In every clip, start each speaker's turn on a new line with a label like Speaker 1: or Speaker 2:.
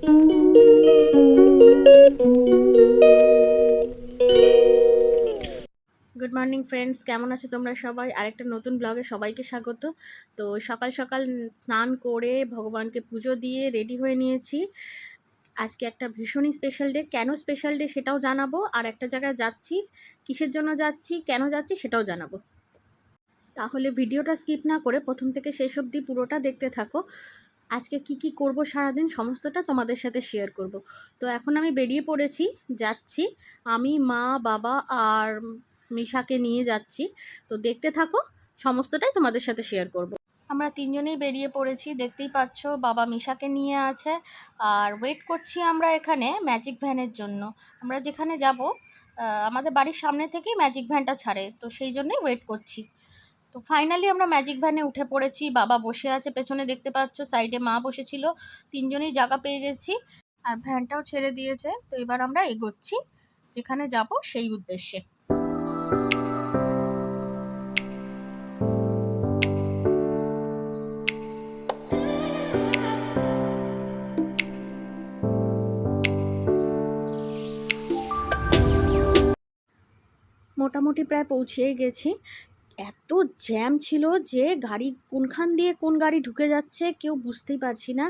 Speaker 1: Good morning friends, কেমন আছো তোমরা সবাই? আরেকটা নতুন ব্লগে সবাইকে স্বাগত। তো সকাল সকাল স্নান করে ভগবানকে পুজো দিয়ে রেডি হয়ে নিয়েছি। আজকে একটা ভীষণই স্পেশাল ডে। কেন স্পেশাল ডে সেটাও জানাবো, আর একটা জায়গায় যাচ্ছি, কিসের জন্য যাচ্ছি, কেন যাচ্ছি সেটাও জানাবো। তাহলে ভিডিওটা স্কিপ না করে প্রথম থেকে শেষ অবধি পুরোটা দেখতে থাকো। আজকে কি কি করব সারাদিন সমস্তটা তোমাদের সাথে শেয়ার করব। তো এখন আমি বেরিয়ে পড়েছি, যাচ্ছি। আমি, মা, বাবা আর মিশাকে নিয়ে যাচ্ছি। তো দেখতে থাকো, সমস্তটাই তোমাদের সাথে শেয়ার করব। আমরা তিনজনেই বেরিয়ে পড়েছি, দেখতেই পাচ্ছ। বাবা মিশাকে নিয়ে আছে, আর ওয়েট করছি আমরা এখানে ম্যাজিক ভ্যানের জন্য। আমরা যেখানে যাব আমাদের বাড়ির সামনে থেকেই ম্যাজিক ভ্যানটা ছাড়ে, তো সেই জন্যই ওয়েট করছি। তো ফাইনালি আমরা ম্যাজিক ভ্যানে উঠে পড়েছি। বাবা বসে আছে পেছনে, দেখতে পাচ্ছ, সাইডে মা বসেছিল। তিনজনেই জায়গা পেয়ে গেছি, আর ভ্যানটাও ছেড়ে দিয়েছে। তো এবার আমরা এগোচ্ছি যেখানে যাব সেই উদ্দেশ্যে। মোটামুটি প্রায় পৌঁছেই গেছি। এত জ্যাম ছিল যে গাড়ি কোনখান দিয়ে কোন গাড়ি ঢুকে যাচ্ছে কেউ বুঝতেই পারছি না,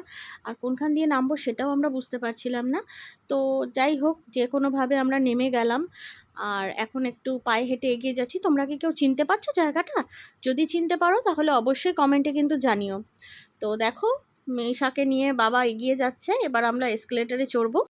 Speaker 1: আর কোনখান দিয়ে নামবো সেটাও আমরা বুঝতে পারছিলাম না। তো যাই হোক, যে কোনোভাবে আমরা নেমে গেলাম, আর এখন একটু পায়ে হেঁটে এগিয়ে যাচ্ছি। তোমরা কি কেউ চিনতে পারছো জায়গাটা? যদি চিনতে পারো তাহলে অবশ্যই কমেন্টে কিন্তু জানিও। তো দেখো, মেশাকে নিয়ে বাবা এগিয়ে যাচ্ছে, এবার আমরা এসকেলেটারে চড়বো।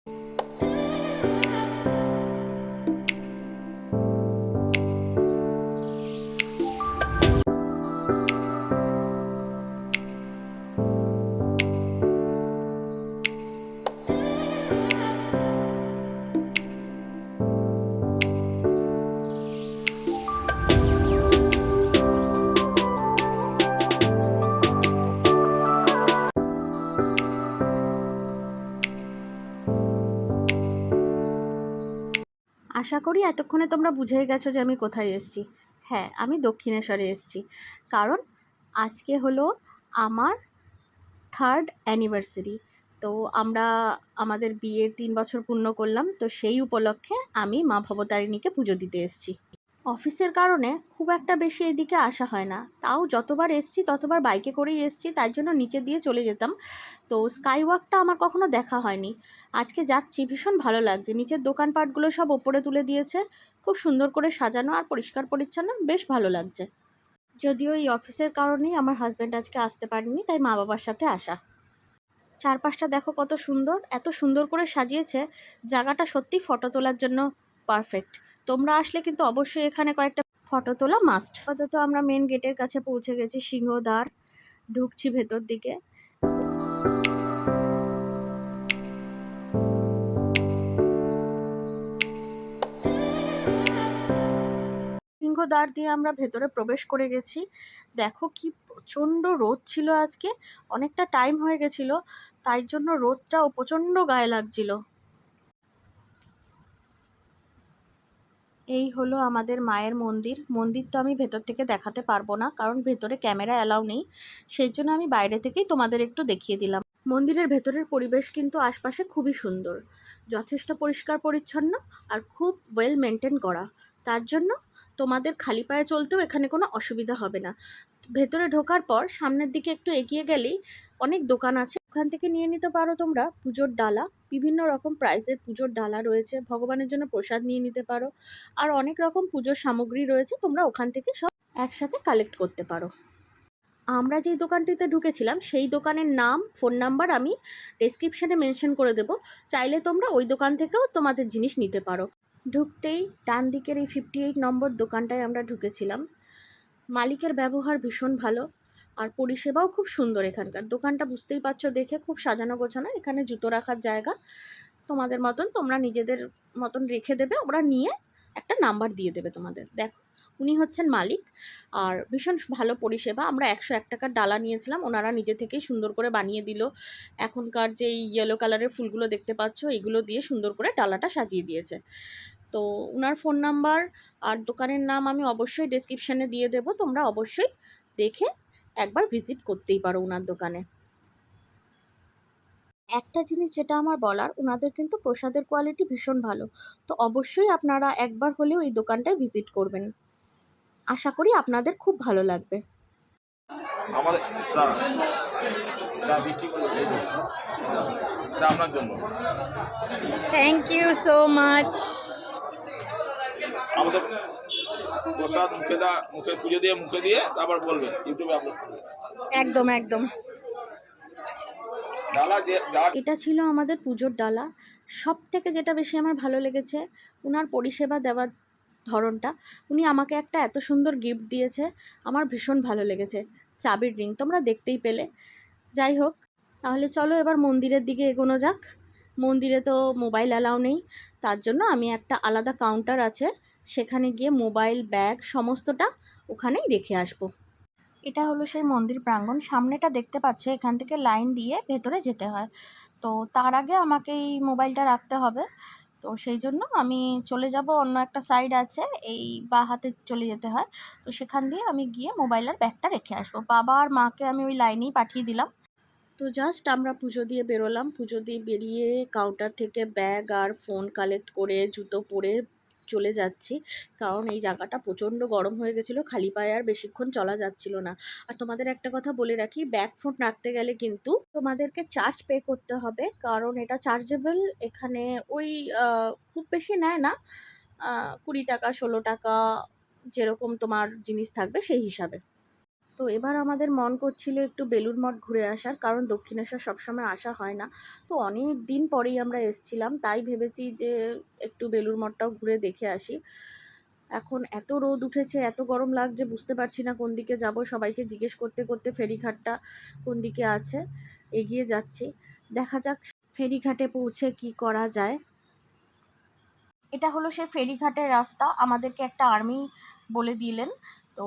Speaker 1: আশা করি এতক্ষণে তোমরা বুঝেই গেছো যে আমি কোথায় এসেছি। হ্যাঁ, আমি দক্ষিণেশ্বরে এসেছি, কারণ আজকে হলো আমার 3rd অ্যানিভার্সারি। তো আমরা আমাদের বিয়ের 3 বছর পূর্ণ করলাম, তো সেই উপলক্ষে আমি মা ভবতারিণীকে পুজো দিতে এসেছি। অফিসের কারণে খুব একটা বেশি এদিকে আসা হয় না, তাও যতবার এসছি ততবার বাইকে করেই এসছি, তাই জন্য নিচে দিয়ে চলে যেতাম। তো স্কাইওয়াকটা আমার কখনো দেখা হয়নি, আজকে যাচ্ছি। ভীষণ ভালো লাগছে, নিচের দোকানপাটগুলো সব ওপরে তুলে দিয়েছে, খুব সুন্দর করে সাজানো আর পরিষ্কার পরিচ্ছন্ন, বেশ ভালো লাগছে। যদিও এই অফিসের কারণেই আমার হাজব্যান্ড আজকে আসতে পারেনি, তাই মা বাবার সাথে আসা। চারপাশটা দেখো কত সুন্দর, এত সুন্দর করে সাজিয়েছে জায়গাটা, সত্যি ফটো তোলার জন্য পারফেক্ট। তোমরা আসলে কিন্তু অবশ্যই এখানে কয়েকটা ফটো তোলা মাস্ট। আপাতত আমরা মেন গেটের কাছে পৌঁছে গেছি, সিংহদ্বার, ঢুকছি ভেতর দিকে। সিংহদ্বার দিয়ে আমরা ভেতরে প্রবেশ করে গেছি। দেখো কি প্রচণ্ড রোদ ছিল আজকে, অনেকটা টাইম হয়ে গেছিল, তাই জন্য রোদটাও প্রচণ্ড গায়ে লাগছিল। এই হলো আমাদের মায়ের মন্দির। মন্দির তো আমি ভেতর থেকে দেখাতে পারবো না, কারণ ভেতরে ক্যামেরা অ্যালাউ নেই, সেই জন্য আমি বাইরে থেকেই তোমাদের একটু দেখিয়ে দিলাম। মন্দিরের ভেতরের পরিবেশ কিন্তু আশপাশে খুবই সুন্দর, যথেষ্ট পরিষ্কার পরিচ্ছন্ন আর খুব ওয়েল মেনটেন করা, তার জন্য তোমাদের খালি পায়ে চলতেও এখানে কোনো অসুবিধা হবে না। ভেতরে ঢোকার পর সামনের দিকে একটু এগিয়ে গেলেই অনেক দোকান আছে, ওখান থেকে নিয়ে নিতে পারো তোমরা পুজোর ডালা। বিভিন্ন রকম প্রাইসের পুজোর ডালা রয়েছে, ভগবানের জন্য প্রসাদ নিয়ে নিতে পারো, আর অনেক রকম পুজোর সামগ্রী রয়েছে, তোমরা ওখান থেকে সব একসাথে কালেক্ট করতে পারো। আমরা যেই দোকানটিতে ঢুকেছিলাম সেই দোকানের নাম, ফোন নাম্বার আমি ডেসক্রিপশানে মেনশন করে দেবো, চাইলে তোমরা ওই দোকান থেকেও তোমাদের জিনিস নিতে পারো। ঢুকতেই ডান দিকের এই 58 নম্বর দোকানটায় আমরা ঢুকেছিলাম। মালিকের ব্যবহার ভীষণ ভালো, আর পরিষেবাও খুব সুন্দর। এখানকার দোকানটা বুঝতেই পারছো দেখে, খুব সাজানো গোছানো। এখানে জুতো রাখার জায়গা, তোমাদের মতন তোমরা নিজেদের মতন রেখে দেবে, ওরা নিয়ে একটা নাম্বার দিয়ে দেবে তোমাদের। দেখো, উনি হচ্ছেন মালিক, আর ভীষণ ভালো পরিষেবা। আমরা 101 টাকার ডালা নিয়েছিলাম, ওনারা নিজে থেকেই সুন্দর করে বানিয়ে দিল। এখনকার যে ইয়েলো কালারের ফুলগুলো দেখতে পাচ্ছ, এগুলো দিয়ে সুন্দর করে ডালাটা সাজিয়ে দিয়েছে। তো ওনার ফোন নাম্বার আর দোকানের নাম আমি অবশ্যই ডেসক্রিপশানে দিয়ে দেবো, তোমরা অবশ্যই দেখে একবার ভিজিট করতেই পারো ওনার দোকানে। একটা জিনিস যেটা আমার বলার, ওনাদের কিন্তু প্রসাদের কোয়ালিটি ভীষণ ভালো। তো অবশ্যই আপনারা একবার হলেও এই দোকানটায় ভিজিট করবেন। আশা করি আপনাদের খুব ভালো লাগবে।
Speaker 2: আমার বিক্রি করে এটা আপনার জন্য।
Speaker 1: Thank you so much.
Speaker 2: আমাদের প্রসাদ মুখে পুজো দিয়ে মুখে দিয়ে তারপর বলবেন, ইউটিউবে আপলোড করবেন।
Speaker 1: একদম একদম।
Speaker 2: ডালা যে
Speaker 1: এটা ছিল আমাদের পুজোর ডালা। সব থেকে যেটা বেশি আমার ভালো লেগেছে ওনার পরিষেবা দেওয়ার ধরনটা। উনি আমাকে একটা এত সুন্দর গিফট দিয়েছে, আমার ভীষণ ভালো লেগেছে। চাবির রিং তোমরা দেখতেই পেলে। যাই হোক, তাহলে চলো এবার মন্দিরের দিকে এগোনো যাক। মন্দিরে তো মোবাইল অ্যালাউ নেই, তার জন্য আমি একটা আলাদা কাউন্টার আছে, সেখানে গিয়ে মোবাইল, ব্যাগ সমস্তটা ওখানেই রেখে আসবো। এটা হলো সেই মন্দির প্রাঙ্গণ। সামনেটা দেখতে পাচ্ছ, এখান থেকে লাইন দিয়ে ভেতরে যেতে হয়। তো তার আগে আমাকে এই মোবাইলটা রাখতে হবে। তো সেই জন্য আমি চলে যাব, অন্য একটা সাইড আছে, এই বাঁ হাতে চলে যেতে হয়। তো সেখান দিয়ে আমি গিয়ে মোবাইল আর ব্যাগটা রেখে আসবো। বাবা আর মাকে আমি ওই লাইনেই পাঠিয়ে দিলাম। তো জাস্ট আমরা পুজো দিয়ে বেরোলাম। পুজো দিয়ে বেরিয়ে কাউন্টার থেকে ব্যাগ আর ফোন কালেক্ট করে জুতো পরে চলে যাচ্ছি, কারণ এই জায়গাটা প্রচণ্ড গরম হয়ে গেছিলো, খালি পায়ে আর বেশিক্ষণ চলা যাচ্ছিল না। আর তোমাদের একটা কথা বলে রাখি, ব্যাগ ফোন রাখতে গেলে কিন্তু তোমাদেরকে চার্জ পে করতে হবে, কারণ এটা চার্জেবল। এখানে ওই খুব বেশি নেয় না, 20 টাকা 16 টাকা, যেরকম তোমার জিনিস থাকবে সেই হিসাবে। তো এবার আমাদের মন করছিল একটু বেলুড় মঠ ঘুরে আসার, কারণ দক্ষিণেশ্বর সবসময় আসা হয় না। তো অনেক দিন পরেই আমরা এসেছিলাম, তাই ভেবেছি যে একটু বেলুড় মঠটাও ঘুরে দেখে আসি। এখন এত রোদ উঠেছে, এত গরম লাগছে, বুঝতে পারছি না কোন দিকে যাব। সবাইকে জিজ্ঞেস করতে করতে ফেরিঘাটটা কোন দিকে আছে এগিয়ে যাচ্ছি। দেখা যাক ফেরিঘাটে পৌঁছে কি করা যায়। এটা হলো সেই ফেরিঘাটের রাস্তা, আমাদেরকে একটা আর্মি বলে দিলেন। তো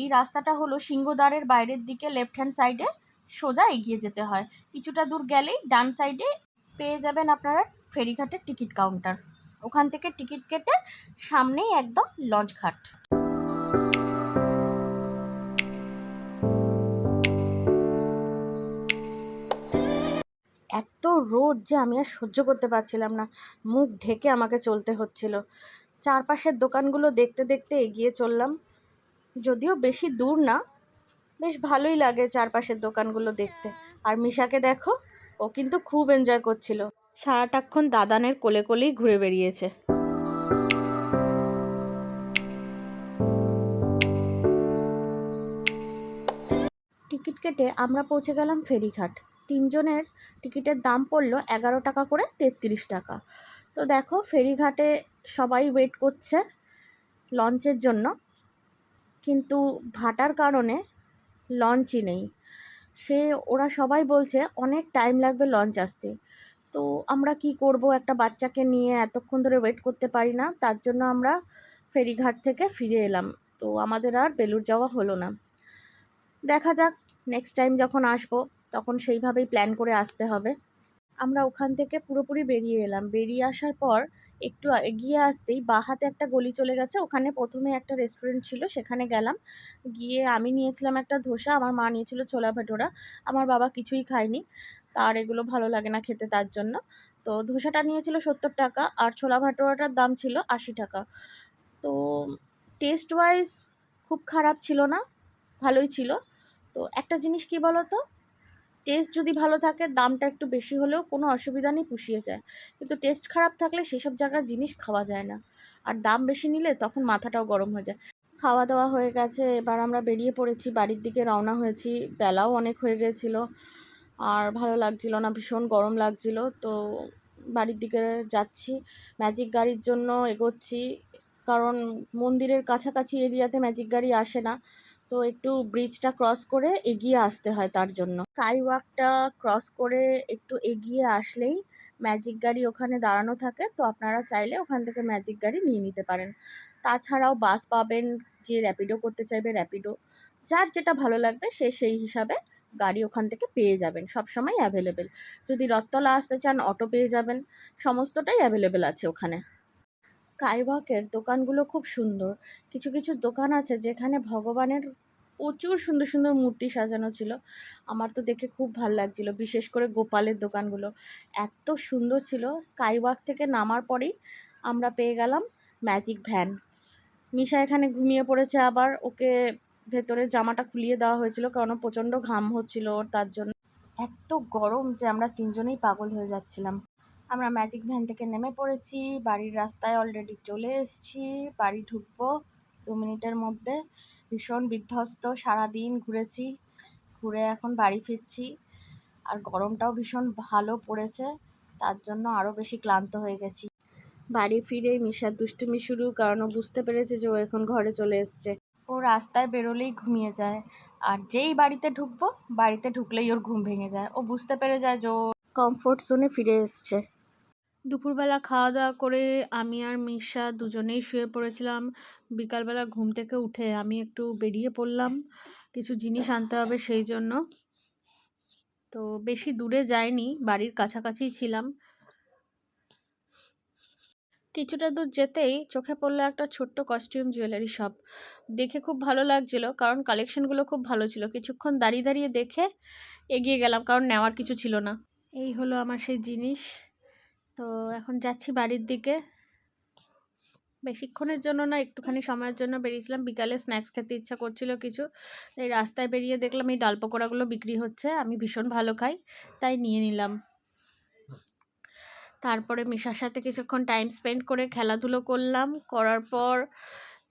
Speaker 1: এই রাস্তাটা হলো সিংহদ্বারের বাইরের দিকে লেফট হ্যান্ড সাইডে সোজা এগিয়ে যেতে হয়। কিছুটা দূর গেলেই ডান সাইডে পেয়ে যাবেন আপনারা ফেরিঘাটের টিকিট কাউন্টার। ওখান থেকে টিকিট কেটে সামনেই একদম লঞ্চ ঘাট। এত রোদ যে আমি আর সহ্য করতে পারছিলাম না, মুখ ঢেকে আমাকে চলতে হচ্ছিল। চারপাশের দোকানগুলো দেখতে দেখতে এগিয়ে চললাম। যদিও বেশি দূর না, বেশ ভালোই লাগে চারপাশের দোকানগুলো দেখতে। আর মিশাকে দেখো, ও কিন্তু খুব এনজয় করছিল, সারাটাক্ষণ দাদানের কোলে কোলেই ঘুরে বেরিয়েছে। টিকিট কেটে আমরা পৌঁছে গেলাম ফেরিঘাট। 3 জনের টিকিটের দাম পড়লো 11 টাকা করে, 33 টাকা। তো দেখো ফেরিঘাটে সবাই ওয়েট করছে লঞ্চের জন্য, কিন্তু ভাটার কারণে লঞ্চই নেই। ওরা সবাই বলছে অনেক টাইম লাগবে লঞ্চ আসতে। তো আমরা কি করব, একটা বাচ্চাকে নিয়ে এতক্ষণ ধরে ওয়েট করতে পারি না, তার জন্য আমরা ফেরিঘাট থেকে ফিরে এলাম। তো আমাদের আর বেলুড় যাওয়া হলো না। দেখা যাক নেক্সট টাইম যখন আসবো তখন সেইভাবেই প্ল্যান করে আসতে হবে। আমরা ওখান থেকে পুরোপুরি বেরিয়ে এলাম। বেরিয়ে আসার পর একটু এগিয়ে আসতেই বাঁ হাতে একটা গলি চলে গেছে, ওখানে প্রথমে একটা রেস্টুরেন্ট ছিল, সেখানে গেলাম। গিয়ে আমি নিয়েছিলাম একটা ধোসা, আমার মা নিয়েছিল ছোলা ভাটোরা। আমার বাবা কিছুই খায়নি, তার এগুলো ভালো লাগে না খেতে, তার জন্য। তো ধোসাটা নিয়েছিল 70 টাকা, আর ছোলা ভাটোরাটার দাম ছিল 80 টাকা। তো টেস্ট ওয়াইজ খুব খারাপ ছিল না, ভালোই ছিল। তো একটা জিনিস কি বলো তো, টেস্ট যদি ভালো থাকে দামটা একটু বেশি হলেও কোনো অসুবিধা নেই, পুষিয়ে যায়। কিন্তু টেস্ট খারাপ থাকলে সেসব জায়গার জিনিস খাওয়া যায় না, আর দাম বেশি নিলে তখন মাথাটাও গরম হয়ে যায়। খাওয়া দাওয়া হয়ে গেছে, এবার আমরা বেরিয়ে পড়েছি, বাড়ির দিকে রওনা হয়েছি। বেলাও অনেক হয়ে গেছিলো, আর ভালো লাগছিল না, ভীষণ গরম লাগছিল। তো বাড়ির দিকে যাচ্ছি, ম্যাজিক গাড়ির জন্য এগোচ্ছি, কারণ মন্দিরের কাছাকাছি এরিয়াতে ম্যাজিক গাড়ি আসে না। তো একটু ব্রিজটা ক্রস করে এগিয়ে আসতে হয়, তার জন্য স্কাই ওয়াকটা ক্রস করে একটু এগিয়ে আসলেই ম্যাজিক গাড়ি ওখানে দাঁড়ানো থাকে। তো আপনারা চাইলে ওখান থেকে ম্যাজিক গাড়ি নিয়ে নিতে পারেন। তাছাড়াও বাস পাবেন, যে র্যাপিডো করতে চাইবে র্যাপিডো, যার যেটা ভালো লাগবে সে সেই হিসাবে গাড়ি ওখান থেকে পেয়ে যাবেন, সবসময় অ্যাভেলেবেল। যদি রথতলা আসতে চান অটো পেয়ে যাবেন, সমস্তটাই অ্যাভেলেবেল আছে ওখানে। স্কাইওয়াকের দোকানগুলো খুব সুন্দর। কিছু কিছু দোকান আছে যেখানে ভগবানের প্রচুর সুন্দর সুন্দর মূর্তি সাজানো ছিল। আমার তো দেখে খুব ভালো লাগছিল, বিশেষ করে গোপালের দোকানগুলো এত সুন্দর ছিল। স্কাইওয়াক থেকে নামার পরেই আমরা পেয়ে গেলাম ম্যাজিক ভ্যান। মিশা এখানে ঘুমিয়ে পড়েছে, আবার ওকে ভেতরে জামাটা খুলিয়ে দেওয়া হয়েছিল কারণ প্রচণ্ড ঘাম হচ্ছিল ওর, তার জন্য। এত গরম যে আমরা তিনজনেই পাগল হয়ে যাচ্ছিলাম। আমরা ম্যাজিক ভ্যান থেকে নেমে পড়েছি, বাড়ির রাস্তায় অলরেডি চলে এসেছি। বাড়ি ঢুকবো 2 মিনিটের মধ্যে। ভীষণ বিধ্বস্ত, সারাদিন ঘুরেছি, ঘুরে এখন বাড়ি ফিরছি। আর গরমটাও ভীষণ ভালো পড়েছে, তার জন্য আরও বেশি ক্লান্ত হয়ে গেছি। বাড়ি ফিরে মিশার দুষ্টুমি শুরু, কারণ ও বুঝতে পেরেছে যে ও এখন ঘরে চলে এসছে। ও রাস্তায় বেরোলেই ঘুমিয়ে যায়, আর যেই বাড়িতে ঢুকবো, বাড়িতে ঢুকলেই ওর ঘুম ভেঙে যায়। ও বুঝতে পেরে যায় যে ও কমফোর্ট জোনে ফিরে এসছে। দুপুরবেলা খাওয়া দাওয়া করে আমি আর মিশা দুজনেই শুয়ে পড়েছিলাম। বিকালবেলা ঘুম থেকে উঠে আমি একটু বেরিয়ে পড়লাম, কিছু জিনিস আনতে হবে সেই জন্য। তো বেশি দূরে যাইনি, বাড়ির কাছাকাছিই ছিলাম। কিছুটা দূর যেতেই চোখে পড়লো একটা ছোট্ট কস্টিউম জুয়েলারি শপ। দেখে খুব ভালো লাগছিল কারণ কালেকশনগুলো খুব ভালো ছিল। কিছুক্ষণ দাঁড়িয়ে দাঁড়িয়ে দেখে এগিয়ে গেলাম, কারণ নেওয়ার কিছু ছিল না। এই হলো আমার সেই জিনিস। তো এখন যাচ্ছি বাড়ির দিকে। বেশিক্ষণের জন্য না, একটুখানি সময়ের জন্য বেরিয়েছিলাম। বিকালে স্ন্যাক্স খেতে ইচ্ছা করছিল কিছু, তাই রাস্তায় বেরিয়ে দেখলাম এই ডাল পকোড়াগুলো বিক্রি হচ্ছে। আমি ভীষণ ভালো খাই, তাই নিয়ে নিলাম। তারপরে মিশার সাথে কিছুক্ষণ টাইম স্পেন্ড করে খেলাধুলো করলাম, করার পর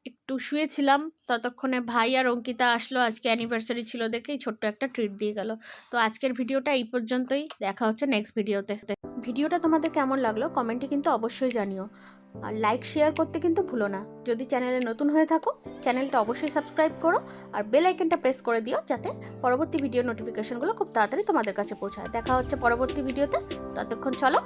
Speaker 1: একটু শুয়েছিলাম। ততক্ষণে ভাই আর অঙ্কিতা আসলো, আজকে অ্যানিভার্সারি ছিল দেখেই ছোট্ট একটা ট্রিট দিয়ে গেল। তো আজকের ভিডিওটা এই পর্যন্তই, দেখা হচ্ছে নেক্সট ভিডিওতে। ভিডিওটা তোমাদের কেমন লাগলো কমেন্টে কিন্তু অবশ্যই জানিও, আর লাইক শেয়ার করতে কিন্তু ভুলো না। যদি চ্যানেলে নতুন হয়ে থাকো চ্যানেলটা অবশ্যই সাবস্ক্রাইব করো, আর বেল আইকনটা প্রেস করে দিও যাতে পরবর্তী ভিডিও নোটিফিকেশনগুলো খুব তাড়াতাড়ি তোমাদের কাছে পৌঁছায়। দেখা হচ্ছে পরবর্তী ভিডিওতে, ততক্ষণ চলো